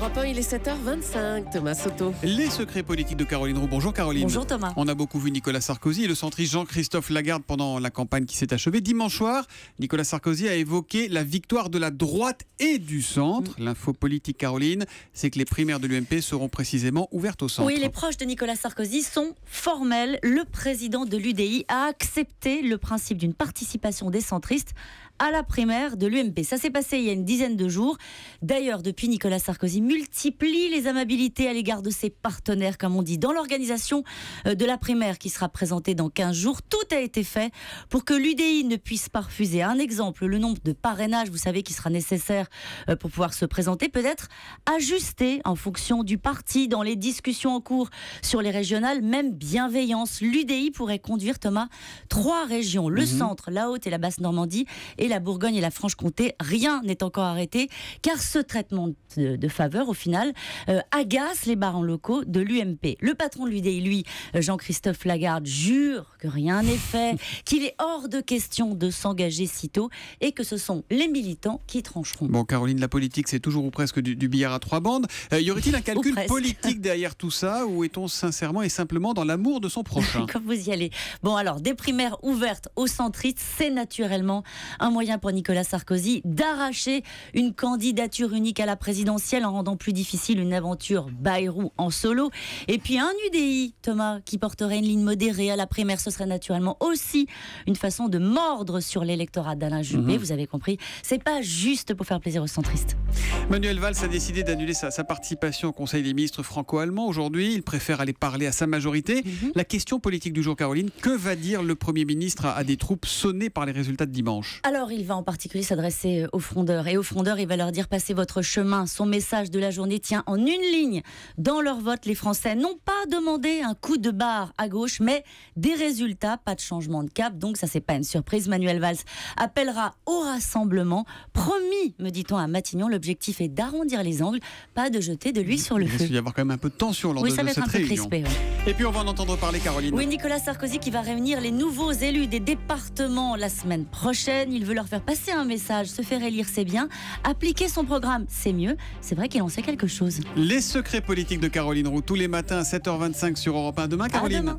Europe 1, il est 7h25. Thomas Soto. Les secrets politiques de Caroline Roux. Bonjour Caroline. Bonjour Thomas. On a beaucoup vu Nicolas Sarkozy et le centriste Jean-Christophe Lagarde pendant la campagne qui s'est achevée. Dimanche soir, Nicolas Sarkozy a évoqué la victoire de la droite et du centre. L'info politique, Caroline, c'est que les primaires de l'UMP seront précisément ouvertes au centre. Oui, les proches de Nicolas Sarkozy sont formels. Le président de l'UDI a accepté le principe d'une participation des centristes à la primaire de l'UMP. Ça s'est passé il y a une dizaine de jours. D'ailleurs, depuis, Nicolas Sarkozy multiplie les amabilités à l'égard de ses partenaires, comme on dit. Dans l'organisation de la primaire qui sera présentée dans 15 jours, tout a été fait pour que l'UDI ne puisse pas refuser. Un exemple, le nombre de parrainages, vous savez, qui sera nécessaire pour pouvoir se présenter, peut être ajusté en fonction du parti. Dans les discussions en cours sur les régionales, même bienveillance. L'UDI pourrait conduire, Thomas, 3 régions. Le centre, la Haute et la Basse-Normandie, et la Bourgogne et la Franche-Comté. Rien n'est encore arrêté, car ce traitement de faveur, au final, agace les barons locaux de l'UMP. Le patron de l'UDI, lui, Jean-Christophe Lagarde, jure que rien n'est fait, qu'il est hors de question de s'engager sitôt, et que ce sont les militants qui trancheront. Bon, Caroline, la politique, c'est toujours ou presque du billard à 3 bandes. Y aurait-il un calcul politique derrière tout ça, ou est-on sincèrement et simplement dans l'amour de son prochain? Comme vous y allez. Bon, alors, des primaires ouvertes aux centristes, c'est naturellement un moyen pour Nicolas Sarkozy d'arracher une candidature unique à la présidentielle en rendant plus difficile une aventure Bayrou en solo. Et puis un UDI, Thomas, qui porterait une ligne modérée à la primaire, ce serait naturellement aussi une façon de mordre sur l'électorat d'Alain Juppé. Vous avez compris, c'est pas juste pour faire plaisir aux centristes. Manuel Valls a décidé d'annuler sa participation au Conseil des ministres franco-allemand. Aujourd'hui, il préfère aller parler à sa majorité. La question politique du jour, Caroline, que va dire le Premier ministre à des troupes sonnées par les résultats de dimanche? Alors, il va en particulier s'adresser aux frondeurs. Et aux frondeurs, il va leur dire: passez votre chemin. Son message de la journée tient en une ligne. Dans leur vote, les Français n'ont pas demandé un coup de barre à gauche, mais des résultats, pas de changement de cap. Donc, ça, c'est pas une surprise. Manuel Valls appellera au rassemblement. Promis, me dit-on à Matignon, l'objectif est d'arrondir les angles, pas de jeter de l'huile sur le feu. Il va y avoir quand même un peu de tension lors de cette réunion. Crispé, Et puis, on va en entendre parler, Caroline. Oui, Nicolas Sarkozy qui va réunir les nouveaux élus des départements la semaine prochaine. Il veut leur faire passer un message. Se faire élire, c'est bien. Appliquer son programme, c'est mieux. C'est vrai qu'il en sait quelque chose. Les secrets politiques de Caroline Roux, tous les matins à 7h25 sur Europe 1. Demain, Caroline. À demain.